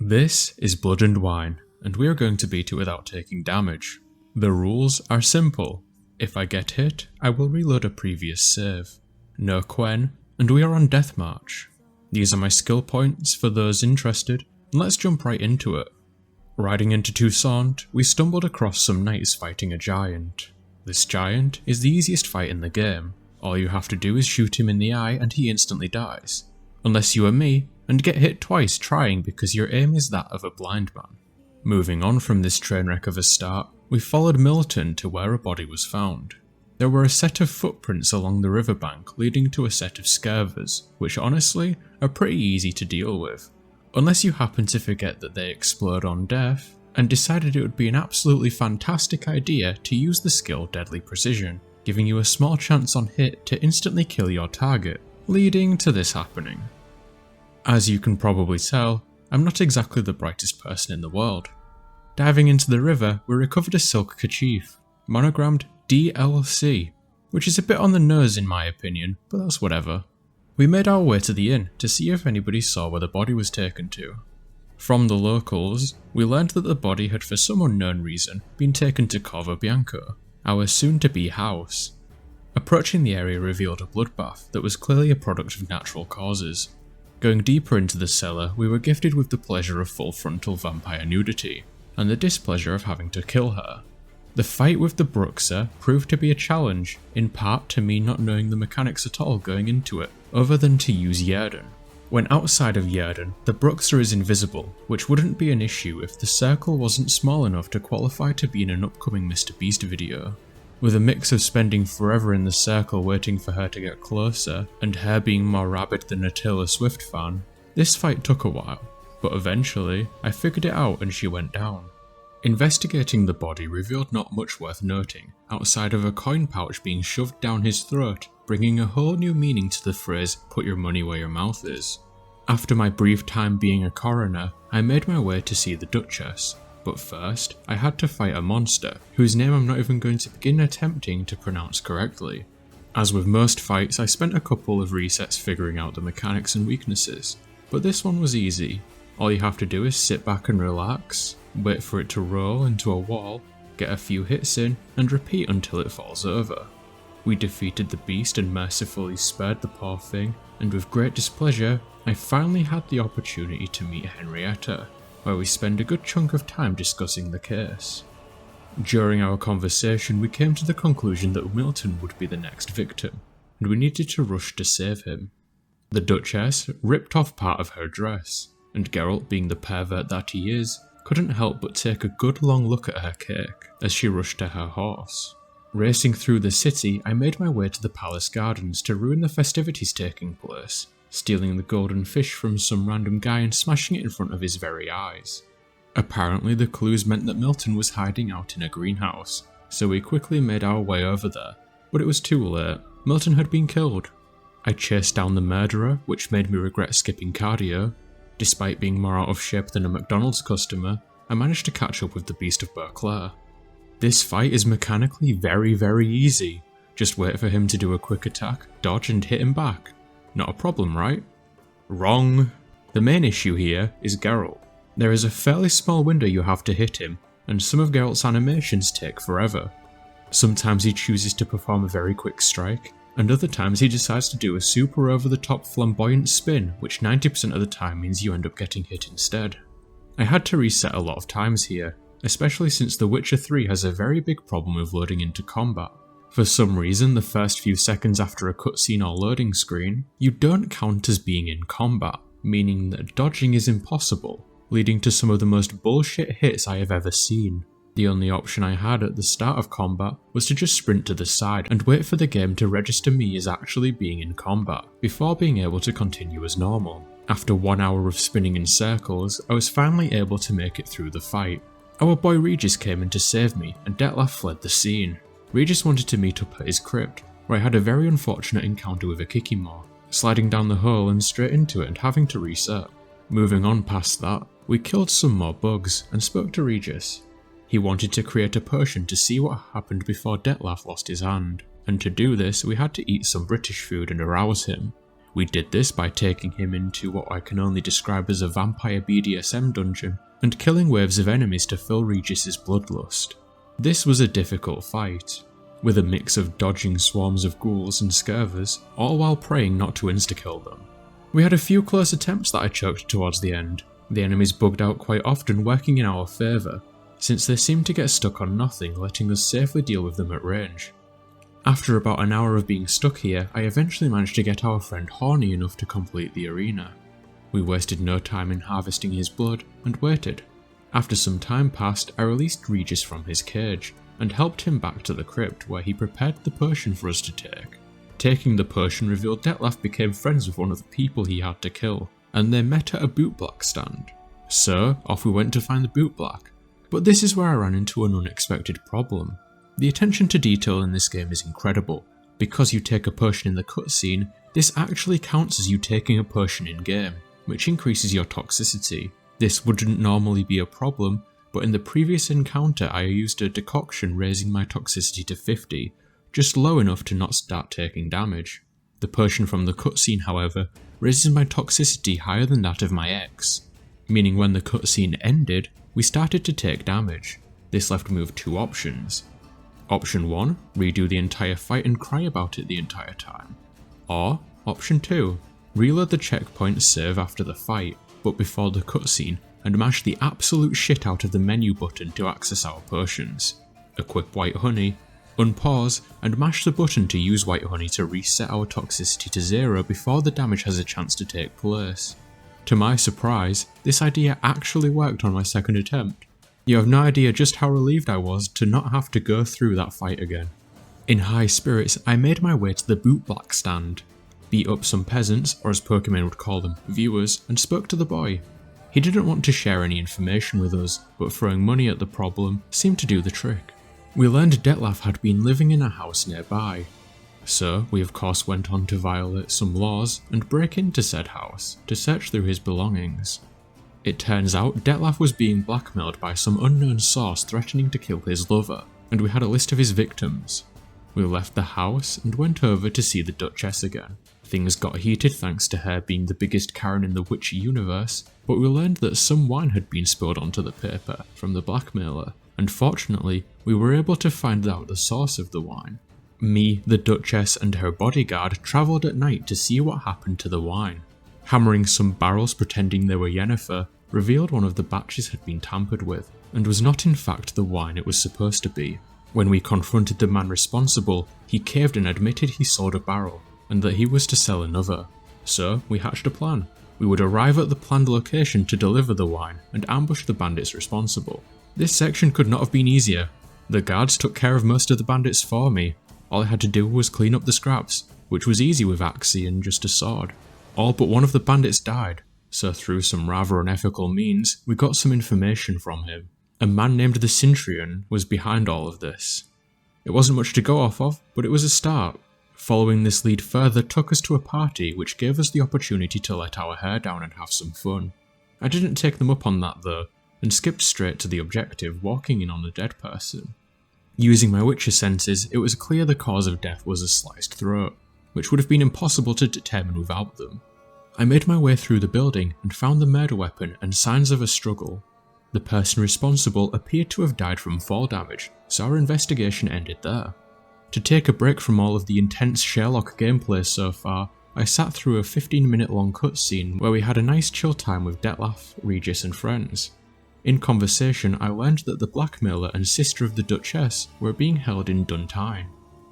This is Blood and Wine, and we are going to beat it without taking damage. The rules are simple. If I get hit, I will reload a previous save. No quen, and we are on death march. These are my skill points for those interested, and let's jump right into it. Riding into Toussaint, we stumbled across some knights fighting a giant. This giant is the easiest fight in the game. All you have to do is shoot him in the eye and he instantly dies. Unless you are me, and get hit twice trying because your aim is that of a blind man. Moving on from this train wreck of a start, we followed Milton to where a body was found. There were a set of footprints along the riverbank leading to a set of scarvers, which honestly are pretty easy to deal with, unless you happen to forget that they explode on death, and decided it would be an absolutely fantastic idea to use the skill Deadly Precision, giving you a small chance on hit to instantly kill your target, leading to this happening. As you can probably tell, I'm not exactly the brightest person in the world. Diving into the river, we recovered a silk kerchief, monogrammed DLC, which is a bit on the nose in my opinion, but that's whatever. We made our way to the inn to see if anybody saw where the body was taken to. From the locals, we learned that the body had for some unknown reason been taken to Corvo Bianco, our soon-to-be house. Approaching the area revealed a bloodbath that was clearly a product of natural causes. Going deeper into the cellar, we were gifted with the pleasure of full frontal vampire nudity, and the displeasure of having to kill her. The fight with the Bruxer proved to be a challenge, in part to me not knowing the mechanics at all going into it, other than to use Yerden. When outside of Yerden, the Bruxer is invisible, which wouldn't be an issue if the circle wasn't small enough to qualify to be in an upcoming Mr. Beast video. With a mix of spending forever in the circle waiting for her to get closer, and her being more rabid than a Taylor Swift fan, this fight took a while, but eventually I figured it out and she went down. Investigating the body revealed not much worth noting, outside of a coin pouch being shoved down his throat, bringing a whole new meaning to the phrase "put your money where your mouth is." After my brief time being a coroner, I made my way to see the Duchess. But first, I had to fight a monster, whose name I'm not even going to begin attempting to pronounce correctly. As with most fights, I spent a couple of resets figuring out the mechanics and weaknesses, but this one was easy. All you have to do is sit back and relax, wait for it to roll into a wall, get a few hits in, and repeat until it falls over. We defeated the beast and mercifully spared the poor thing, and with great displeasure, I finally had the opportunity to meet Henrietta, where we spend a good chunk of time discussing the case. During our conversation, we came to the conclusion that Milton would be the next victim, and we needed to rush to save him. The Duchess ripped off part of her dress, and Geralt, being the pervert that he is, couldn't help but take a good long look at her cake as she rushed to her horse. Racing through the city, I made my way to the palace gardens to ruin the festivities taking place, stealing the golden fish from some random guy and smashing it in front of his very eyes. Apparently the clues meant that Milton was hiding out in a greenhouse, so we quickly made our way over there, but it was too late. Milton had been killed. I chased down the murderer, which made me regret skipping cardio. Despite being more out of shape than a McDonald's customer, I managed to catch up with the Beast of Beauclair. This fight is mechanically very easy. Just wait for him to do a quick attack, dodge and hit him back. Not a problem, right? Wrong. The main issue here is Geralt. There is a fairly small window you have to hit him, and some of Geralt's animations take forever. Sometimes he chooses to perform a very quick strike, and other times he decides to do a super over-the-top flamboyant spin, which 90% of the time means you end up getting hit instead. I had to reset a lot of times here, especially since The Witcher 3 has a very big problem with loading into combat. For some reason, the first few seconds after a cutscene or loading screen, you don't count as being in combat, meaning that dodging is impossible, leading to some of the most bullshit hits I have ever seen. The only option I had at the start of combat was to just sprint to the side and wait for the game to register me as actually being in combat, before being able to continue as normal. After 1 hour of spinning in circles, I was finally able to make it through the fight. Our boy Regis came in to save me, and Detlef fled the scene. Regis wanted to meet up at his crypt, where I had a very unfortunate encounter with a Kikimor, sliding down the hole and straight into it and having to reset. Moving on past that, we killed some more bugs and spoke to Regis. He wanted to create a potion to see what happened before Detlef lost his hand, and to do this we had to eat some British food and arouse him. We did this by taking him into what I can only describe as a vampire BDSM dungeon and killing waves of enemies to fill Regis's bloodlust. This was a difficult fight, with a mix of dodging swarms of ghouls and scurvers, all while praying not to insta-kill them. We had a few close attempts that I choked towards the end, the enemies bugged out quite often, working in our favour, since they seemed to get stuck on nothing, letting us safely deal with them at range. After about an hour of being stuck here, I eventually managed to get our friend horny enough to complete the arena. We wasted no time in harvesting his blood, and waited. After some time passed, I released Regis from his cage, and helped him back to the crypt where he prepared the potion for us to take. Taking the potion revealed Detlef became friends with one of the people he had to kill, and they met at a bootblack stand. So, off we went to find the bootblack. But this is where I ran into an unexpected problem. The attention to detail in this game is incredible. Because you take a potion in the cutscene, this actually counts as you taking a potion in-game, which increases your toxicity. This wouldn't normally be a problem, but in the previous encounter I used a decoction raising my toxicity to 50, just low enough to not start taking damage. The potion from the cutscene, however, raises my toxicity higher than that of my ex, meaning when the cutscene ended, we started to take damage. This left me with two options. Option 1, redo the entire fight and cry about it the entire time. Or, Option 2, reload the checkpoint save after the fight, but before the cutscene, and mash the absolute shit out of the menu button to access our potions. Equip white honey, unpause, and mash the button to use white honey to reset our toxicity to 0 before the damage has a chance to take place. To my surprise, this idea actually worked on my second attempt. You have no idea just how relieved I was to not have to go through that fight again. In high spirits, I made my way to the bootblack stand, beat up some peasants, or as Pokemon would call them, viewers, and spoke to the boy. He didn't want to share any information with us, but throwing money at the problem seemed to do the trick. We learned Detlef had been living in a house nearby, so we of course went on to violate some laws and break into said house to search through his belongings. It turns out Detlef was being blackmailed by some unknown source threatening to kill his lover, and we had a list of his victims. We left the house and went over to see the Duchess again. Things got heated thanks to her being the biggest Karen in the Witcher universe, but we learned that some wine had been spilled onto the paper from the blackmailer, and fortunately we were able to find out the source of the wine. Me, the Duchess and her bodyguard travelled at night to see what happened to the wine. Hammering some barrels pretending they were Yennefer revealed one of the batches had been tampered with, and was not in fact the wine it was supposed to be. When we confronted the man responsible, he caved and admitted he sold a barrel, and that he was to sell another. So we hatched a plan. We would arrive at the planned location to deliver the wine and ambush the bandits responsible. This section could not have been easier. The guards took care of most of the bandits for me. All I had to do was clean up the scraps, which was easy with Axie and just a sword. All but one of the bandits died, so through some rather unethical means, we got some information from him. A man named the Cintrian was behind all of this. It wasn't much to go off of, but it was a start. Following this lead further took us to a party which gave us the opportunity to let our hair down and have some fun. I didn't take them up on that though, and skipped straight to the objective, walking in on a dead person. Using my Witcher senses, it was clear the cause of death was a sliced throat, which would have been impossible to determine without them. I made my way through the building and found the murder weapon and signs of a struggle. The person responsible appeared to have died from fall damage, so our investigation ended there. To take a break from all of the intense Sherlock gameplay so far, I sat through a 15-minute long cutscene where we had a nice chill time with Detlef, Regis and friends. In conversation, I learned that the blackmailer and sister of the Duchess were being held in Duntine.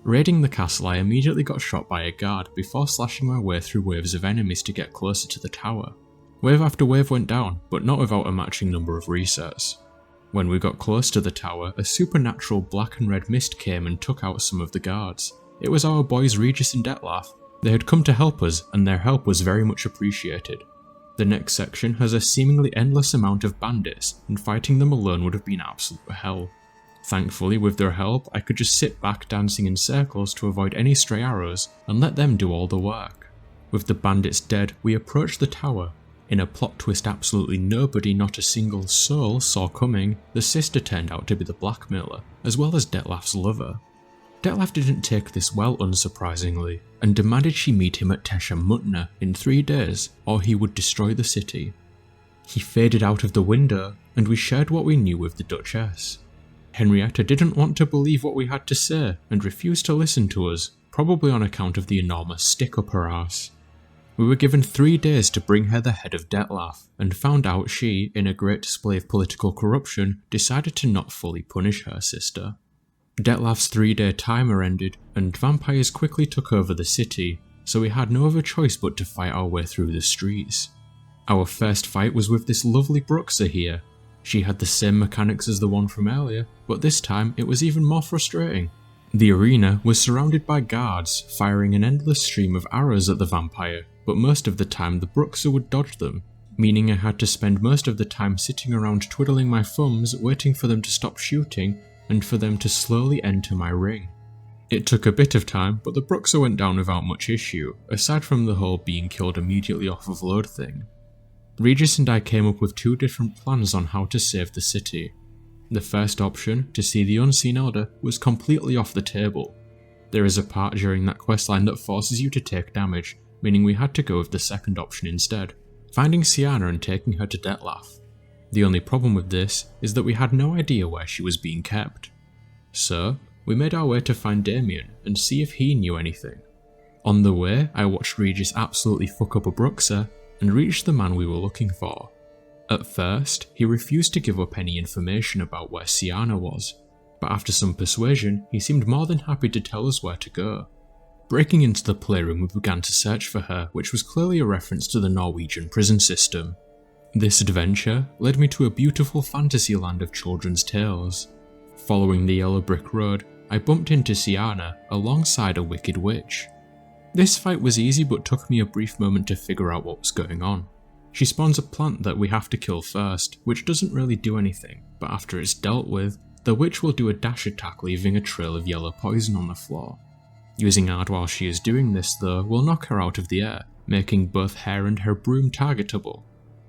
Raiding the castle, I immediately got shot by a guard before slashing my way through waves of enemies to get closer to the tower. Wave after wave went down, but not without a matching number of resets. When we got close to the tower, a supernatural black and red mist came and took out some of the guards. It was our boys Regis and Detlef. They had come to help us, and their help was very much appreciated. The next section has a seemingly endless amount of bandits, and fighting them alone would have been absolute hell. Thankfully, with their help, I could just sit back dancing in circles to avoid any stray arrows and let them do all the work. With the bandits dead, we approached the tower. In a plot twist absolutely nobody, not a single soul, saw coming, the sister turned out to be the blackmailer, as well as Detlef's lover. Detlef didn't take this well, unsurprisingly, and demanded she meet him at Tesha Mutna in 3 days or he would destroy the city. He faded out of the window and we shared what we knew with the Duchess. Henrietta didn't want to believe what we had to say and refused to listen to us, probably on account of the enormous stick up her arse. We were given 3 days to bring her the head of Detlef, and found out she, in a great display of political corruption, decided to not fully punish her sister. Detlef's 3-day timer ended, and vampires quickly took over the city, so we had no other choice but to fight our way through the streets. Our first fight was with this lovely Bruxa here. She had the same mechanics as the one from earlier, but this time it was even more frustrating. The arena was surrounded by guards, firing an endless stream of arrows at the vampire, but most of the time the Bruxa would dodge them, meaning I had to spend most of the time sitting around twiddling my thumbs waiting for them to stop shooting and for them to slowly enter my ring. It took a bit of time, but the Bruxa went down without much issue, aside from the whole being killed immediately off of load thing. Regis and I came up with 2 different plans on how to save the city. The first option, to see the Unseen Elder, was completely off the table. There is a part during that questline that forces you to take damage, meaning we had to go with the second option instead, finding Sienna and taking her to Detlef. The only problem with this is that we had no idea where she was being kept. So, we made our way to find Damien and see if he knew anything. On the way, I watched Regis absolutely fuck up a Bruxa and reached the man we were looking for. At first, he refused to give up any information about where Sienna was, but after some persuasion, he seemed more than happy to tell us where to go. Breaking into the playroom, we began to search for her, which was clearly a reference to the Norwegian prison system. This adventure led me to a beautiful fantasy land of children's tales. Following the yellow brick road, I bumped into Sienna alongside a wicked witch. This fight was easy but took me a brief moment to figure out what was going on. She spawns a plant that we have to kill first, which doesn't really do anything, but after it's dealt with, the witch will do a dash attack leaving a trail of yellow poison on the floor. Using Ard while she is doing this though will knock her out of the air, making both her and her broom targetable.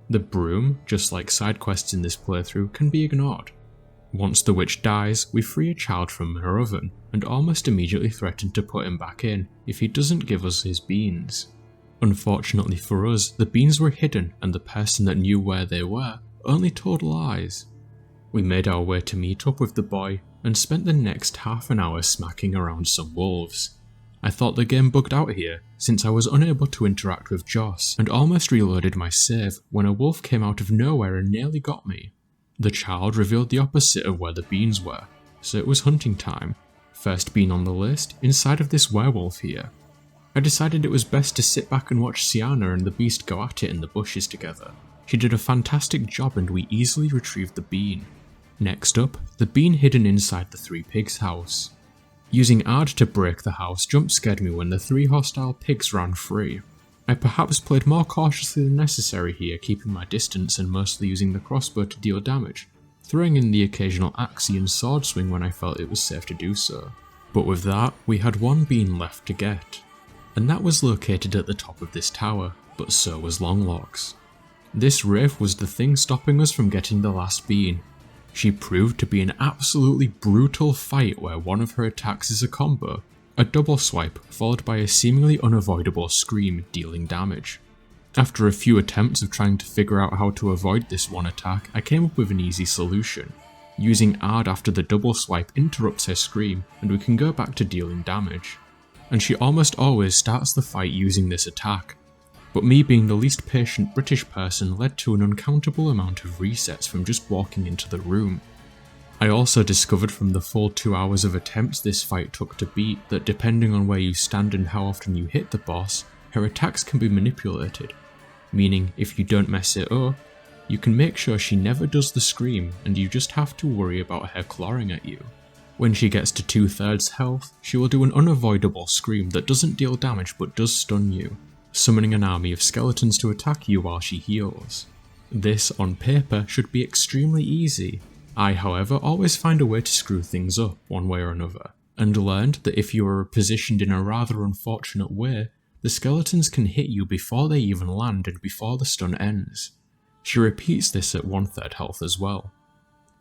The broom, just like side quests in this playthrough, can be ignored. Once the witch dies, we free a child from her oven, and almost immediately threaten to put him back in if he doesn't give us his beans. Unfortunately for us, the beans were hidden and the person that knew where they were only told lies. We made our way to meet up with the boy and spent the next half an hour smacking around some wolves. I thought the game bugged out here since I was unable to interact with Joss and almost reloaded my save when a wolf came out of nowhere and nearly got me. The child revealed the opposite of where the beans were, so it was hunting time. First bean on the list, inside of this werewolf here. I decided it was best to sit back and watch Sienna and the beast go at it in the bushes together. She did a fantastic job and we easily retrieved the bean. Next up, the bean hidden inside the 3 pigs' house. Using Ard to break the house jump scared me when the 3 hostile pigs ran free. I perhaps played more cautiously than necessary here, keeping my distance and mostly using the crossbow to deal damage, throwing in the occasional axiom sword swing when I felt it was safe to do so. But with that, we had 1 bean left to get, and that was located at the top of this tower, but so was Longlock's. This wraith was the thing stopping us from getting the last bean. She proved to be an absolutely brutal fight where one of her attacks is a combo, a double swipe followed by a seemingly unavoidable scream dealing damage. After a few attempts of trying to figure out how to avoid this one attack, I came up with an easy solution. Using Ard after the double swipe interrupts her scream and we can go back to dealing damage. And she almost always starts the fight using this attack, but me being the least patient British person led to an uncountable amount of resets from just walking into the room. I also discovered from the full 2 hours of attempts this fight took to beat that depending on where you stand and how often you hit the boss, her attacks can be manipulated, meaning if you don't mess it up, you can make sure she never does the scream and you just have to worry about her clawing at you. When she gets to 2/3 health, she will do an unavoidable scream that doesn't deal damage but does stun you, summoning an army of skeletons to attack you while she heals. This, on paper, should be extremely easy. I, however, always find a way to screw things up one way or another, and learned that if you are positioned in a rather unfortunate way, the skeletons can hit you before they even land and before the stun ends. She repeats this at 1/3 health as well.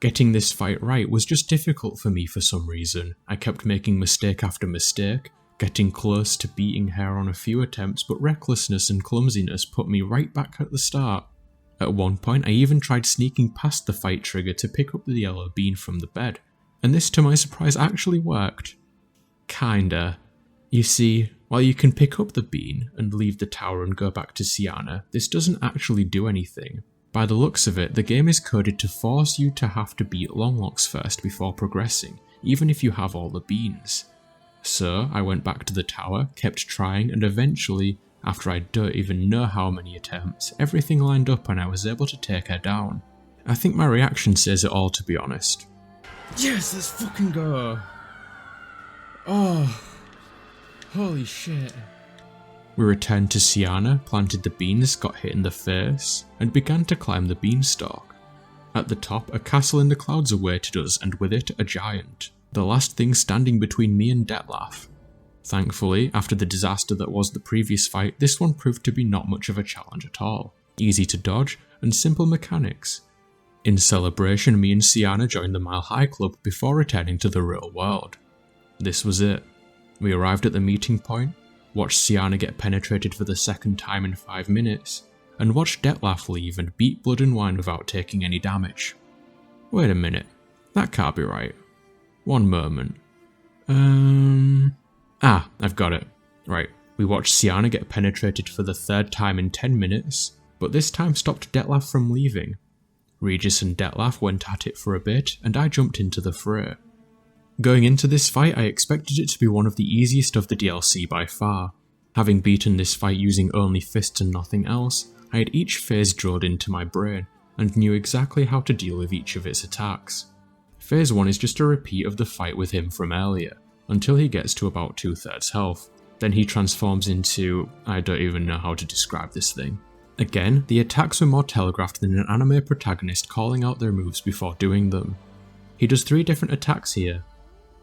Getting this fight right was just difficult for me for some reason. I kept making mistake after mistake, getting close to beating her on a few attempts, but recklessness and clumsiness put me right back at the start. At one point I even tried sneaking past the fight trigger to pick up the yellow bean from the bed, and this to my surprise actually worked. Kinda. You see, while you can pick up the bean and leave the tower and go back to Sienna, this doesn't actually do anything. By the looks of it, the game is coded to force you to have to beat Longlocks first before progressing, even if you have all the beans. So I went back to the tower, kept trying, and eventually, after I don't even know how many attempts, everything lined up and I was able to take her down. I think my reaction says it all, to be honest. Yes, let's fucking go! Oh, holy shit. We returned to Sienna, planted the beans, got hit in the face, and began to climb the beanstalk. At the top, a castle in the clouds awaited us, and with it, a giant. The last thing standing between me and Detlef. Thankfully, after the disaster that was the previous fight, this one proved to be not much of a challenge at all. Easy to dodge, and simple mechanics. In celebration, me and Sienna joined the Mile High Club before returning to the real world. This was it. We arrived at the meeting point, watched Sienna get penetrated for the second time in 5 minutes, and watched Detlef leave and beat Blood and Wine without taking any damage. Wait a minute, that can't be right. One moment. I've got it. Right, we watched Sienna get penetrated for the 3rd time in 10 minutes, but this time stopped Detlef from leaving. Regis and Detlef went at it for a bit, and I jumped into the fray. Going into this fight, I expected it to be one of the easiest of the DLC by far. Having beaten this fight using only fists and nothing else, I had each phase drilled into my brain, and knew exactly how to deal with each of its attacks. Phase 1 is just a repeat of the fight with him from earlier, until he gets to about 2/3 health. Then he transforms into... I don't even know how to describe this thing. Again, the attacks were more telegraphed than an anime protagonist calling out their moves before doing them. He does 3 different attacks here.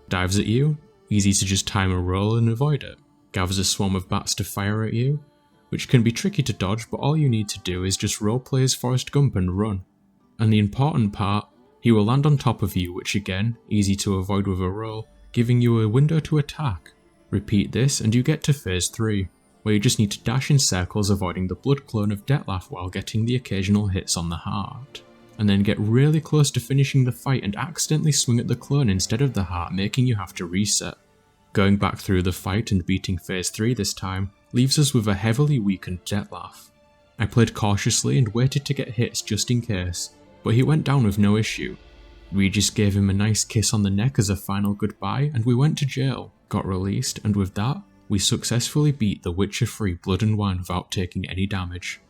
Dives at you, easy to just time a roll and avoid it. Gathers a swarm of bats to fire at you, which can be tricky to dodge, but all you need to do is just roleplay as Forrest Gump and run. And the important part, he will land on top of you, which again, easy to avoid with a roll, giving you a window to attack. Repeat this and you get to phase 3, where you just need to dash in circles avoiding the blood clone of Detlef while getting the occasional hits on the heart. And then get really close to finishing the fight and accidentally swing at the clone instead of the heart, making you have to reset. Going back through the fight and beating phase 3 this time leaves us with a heavily weakened Detlef. I played cautiously and waited to get hits just in case, but he went down with no issue. Regis gave him a nice kiss on the neck as a final goodbye, and we went to jail, got released, and with that, we successfully beat the Witcher-free Blood and Wine without taking any damage.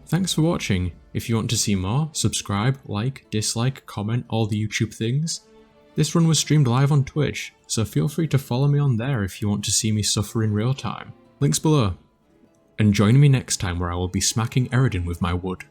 Thanks for watching. If you want to see more, subscribe, like, dislike, comment, all the YouTube things. This run was streamed live on Twitch, so feel free to follow me on there if you want to see me suffer in real time. Links below. And join me next time where I will be smacking Eredin with my wood.